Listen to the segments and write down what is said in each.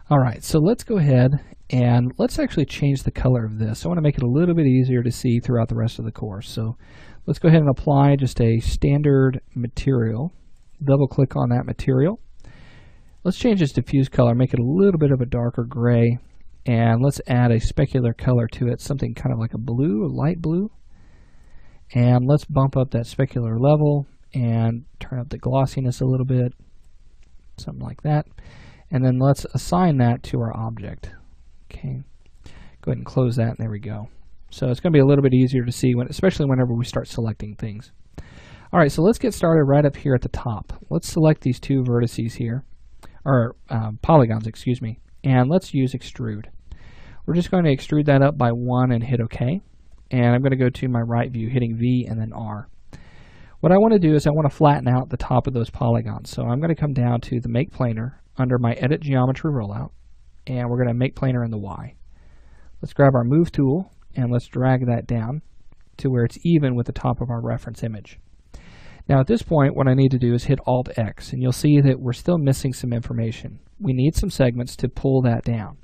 All right, so let's go ahead and let's actually change the color of this. I want to make it a little bit easier to see throughout the rest of the course. So let's go ahead and apply just a standard material. Double click on that material. Let's change its diffuse color, make it a little bit of a darker gray, and let's add a specular color to it, something kind of like a blue, a light blue. And let's bump up that specular level and turn up the glossiness a little bit, something like that. And then let's assign that to our object. Okay, go ahead and close that, and there we go. So it's going to be a little bit easier to see, especially whenever we start selecting things. All right, so let's get started right up here at the top. Let's select these two vertices here, or polygons, excuse me, and let's use extrude. We're just going to extrude that up by 1 and hit OK. And I'm going to go to my right view, hitting V and then R. What I want to do is I want to flatten out the top of those polygons. So I'm going to come down to the Make Planar under my Edit Geometry rollout, and we're going to make planar in the Y. Let's grab our Move tool and let's drag that down to where it's even with the top of our reference image. Now at this point, what I need to do is hit Alt X, and you'll see that we're still missing some information. We need some segments to pull that down.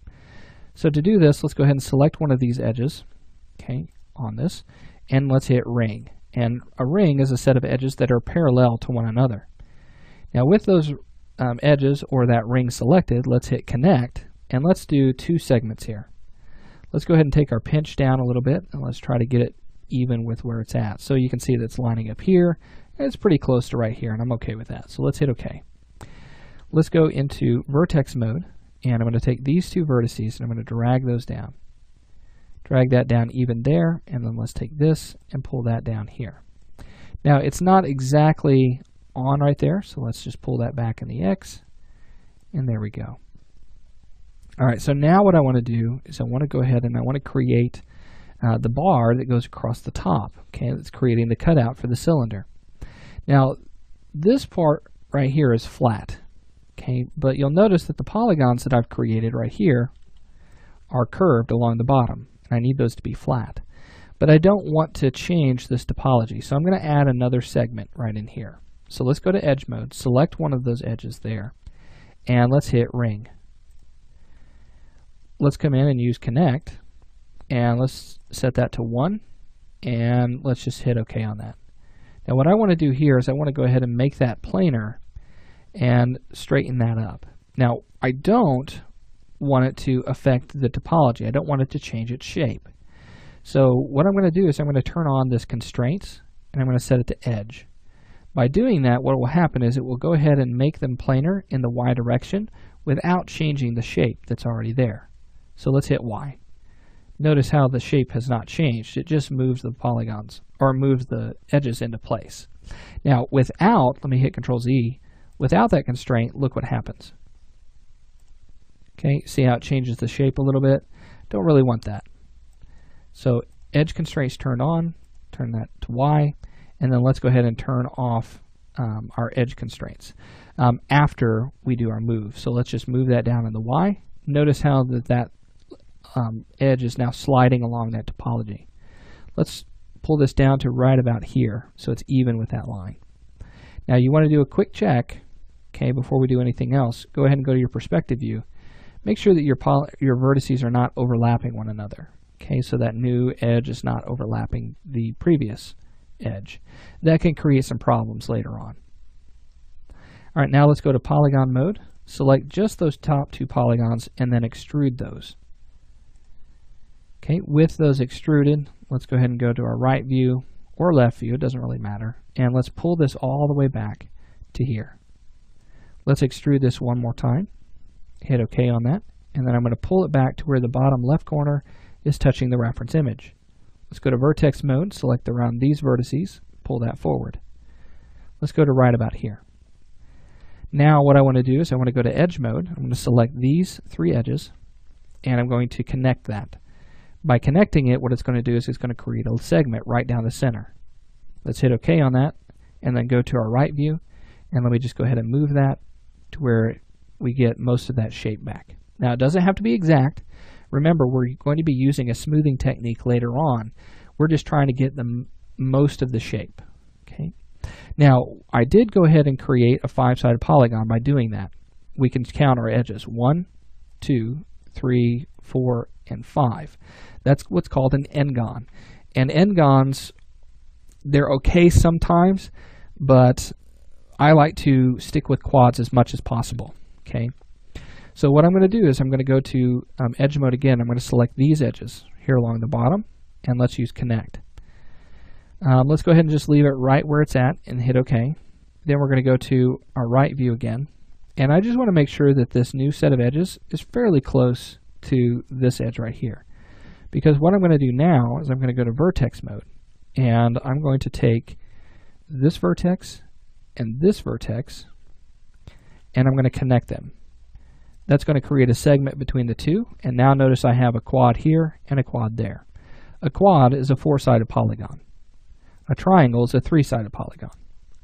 So to do this, let's go ahead and select one of these edges, okay, on this, and let's hit Ring. And a ring is a set of edges that are parallel to one another. Now with those edges or that ring selected, let's hit Connect, and let's do 2 segments here. Let's go ahead and take our pinch down a little bit, and let's try to get it even with where it's at. So you can see that it's lining up here, and it's pretty close to right here, and I'm okay with that. So let's hit OK. Let's go into vertex mode, and I'm going to take these 2 vertices and I'm going to drag those down. Drag that down even there, and then let's take this and pull that down here. Now it's not exactly on right there, so let's just pull that back in the X, and there we go. All right, so now what I want to do is I want to go ahead and I want to create the bar that goes across the top. Okay, that's creating the cutout for the cylinder. Now this part right here is flat, okay, but you'll notice that the polygons that I've created right here are curved along the bottom, and I need those to be flat. But I don't want to change this topology, so I'm going to add another segment right in here. So let's go to Edge mode, select one of those edges there, and let's hit Ring. Let's come in and use Connect, and let's set that to 1, and let's just hit OK on that. Now what I want to do here is I want to go ahead and make that planar and straighten that up. Now I don't want it to affect the topology. I don't want it to change its shape. So what I'm going to do is I'm going to turn on this Constraints, and I'm going to set it to Edge. By doing that, what will happen is it will go ahead and make them planar in the Y direction without changing the shape that's already there. So let's hit Y. Notice how the shape has not changed. It just moves the polygons, or moves the edges into place. Now without, let me hit Control Z, without that constraint, look what happens. Okay, see how it changes the shape a little bit? Don't really want that. So Edge Constraints turned on, turn that to Y, and then let's go ahead and turn off our Edge Constraints after we do our move. So let's just move that down in the Y. Notice how that edge is now sliding along that topology. Let's pull this down to right about here so it's even with that line. Now you want to do a quick check, okay, before we do anything else. Go ahead and go to your perspective view. Make sure that your vertices are not overlapping one another, okay, so that new edge is not overlapping the previous edge. That can create some problems later on. All right, now let's go to polygon mode. Select just those top 2 polygons and then extrude those. Okay, with those extruded, let's go ahead and go to our right view or left view, it doesn't really matter, and let's pull this all the way back to here. Let's extrude this one more time, hit OK on that, and then I'm going to pull it back to where the bottom left corner is touching the reference image. Let's go to vertex mode, select around these vertices, pull that forward. Let's go to right about here. Now what I want to do is I want to go to Edge mode. I'm going to select these 3 edges, and I'm going to connect that. By connecting it, what it's going to do is it's going to create a segment right down the center. Let's hit OK on that, and then go to our right view, and let me just go ahead and move that to where we get most of that shape back. Now it doesn't have to be exact. Remember, we're going to be using a smoothing technique later on. We're just trying to get the most of the shape. Okay. Now I did go ahead and create a 5-sided polygon by doing that. We can count our edges. 1, 2, 3, 4, and 5. That's what's called an n-gon. And n-gons, they're okay sometimes, but I like to stick with quads as much as possible. Okay. So what I'm going to do is I'm going to go to edge mode again. I'm going to select these edges here along the bottom, and let's use connect. Let's go ahead and just leave it right where it's at and hit OK. Then we're going to go to our right view again, and I just want to make sure that this new set of edges is fairly close to this edge right here. Because what I'm going to do now is I'm going to go to vertex mode, and I'm going to take this vertex and this vertex, and I'm going to connect them. That's going to create a segment between the two, and now notice I have a quad here and a quad there. A quad is a 4-sided polygon. A triangle is a 3-sided polygon.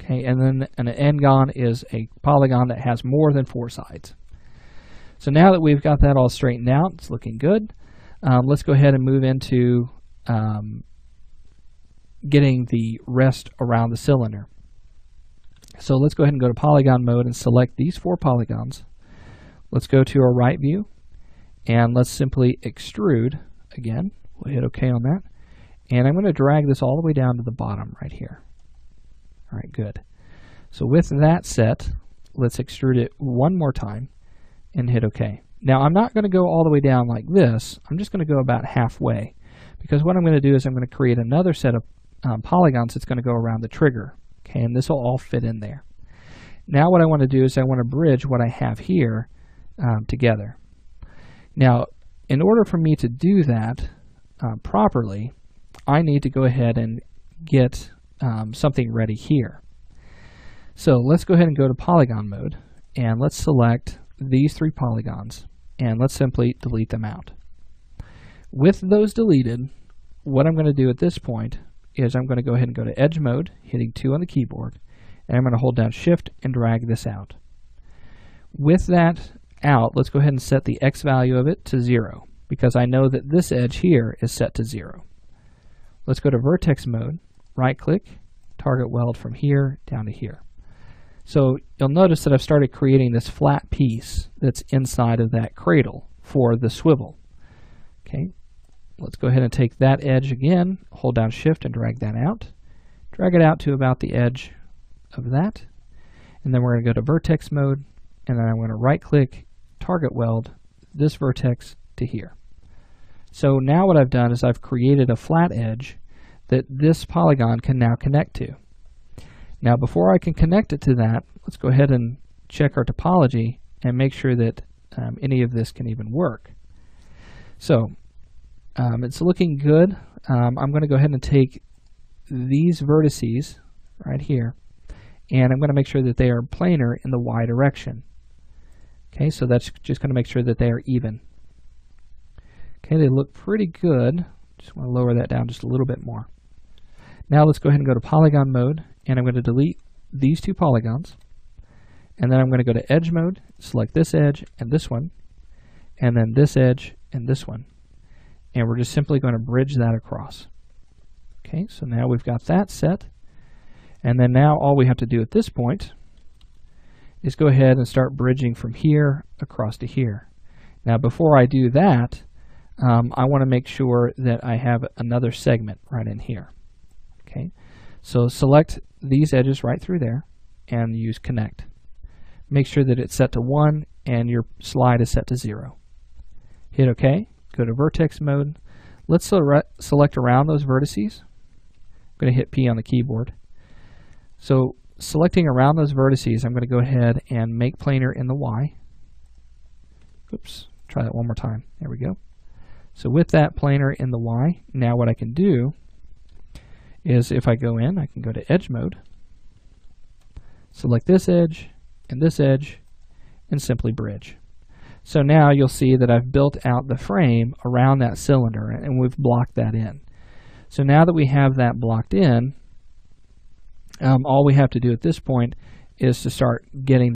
Okay, and then an n-gon is a polygon that has more than 4 sides. So now that we've got that all straightened out, it's looking good. Let's go ahead and move into getting the rest around the cylinder. So let's go ahead and go to polygon mode and select these 4 polygons. Let's go to our right view, and let's simply extrude again. We'll hit OK on that. And I'm going to drag this all the way down to the bottom right here. All right, good. So with that set, let's extrude it one more time and hit OK. Now I'm not going to go all the way down like this. I'm just going to go about halfway, because what I'm going to do is I'm going to create another set of polygons that's going to go around the trigger. Okay, and this will all fit in there. Now what I want to do is I want to bridge what I have here together. Now, in order for me to do that properly, I need to go ahead and get something ready here. So let's go ahead and go to polygon mode, and let's select these 3 polygons, and let's simply delete them out. With those deleted, what I'm going to do at this point is I'm going to go ahead and go to edge mode, hitting 2 on the keyboard, and I'm going to hold down shift and drag this out. With that out, let's go ahead and set the X value of it to 0, because I know that this edge here is set to 0. Let's go to vertex mode, right click, target weld from here down to here. So you'll notice that I've started creating this flat piece that's inside of that cradle for the swivel. Okay, let's go ahead and take that edge again, hold down shift and drag that out. Drag it out to about the edge of that. And then we're going to go to vertex mode, and then I'm going to right click, target weld this vertex to here. So now what I've done is I've created a flat edge that this polygon can now connect to. Now before I can connect it to that, let's go ahead and check our topology and make sure that any of this can even work. So it's looking good. I'm going to go ahead and take these vertices right here, and I'm going to make sure that they are planar in the Y direction. Okay, so that's just going to make sure that they are even. Okay, they look pretty good. Just want to lower that down just a little bit more. Now let's go ahead and go to polygon mode, and I'm going to delete these 2 polygons, and then I'm going to go to edge mode, select this edge and this one, and then this edge and this one, and we're just simply going to bridge that across. Okay, so now we've got that set, and then now all we have to do at this point is go ahead and start bridging from here across to here. Now before I do that, I want to make sure that I have another segment right in here. Okay, so select these edges right through there and use connect. Make sure that it's set to 1 and your slide is set to 0. Hit OK, go to vertex mode. Let's select around those vertices. I'm going to hit P on the keyboard. So selecting around those vertices, I'm going to go ahead and make planar in the Y. Oops, try that one more time. There we go. So with that planar in the Y, now what I can do is if I go in, I can go to edge mode, select this edge, and simply bridge. So now you'll see that I've built out the frame around that cylinder, and we've blocked that in. So now that we have that blocked in, all we have to do at this point is to start getting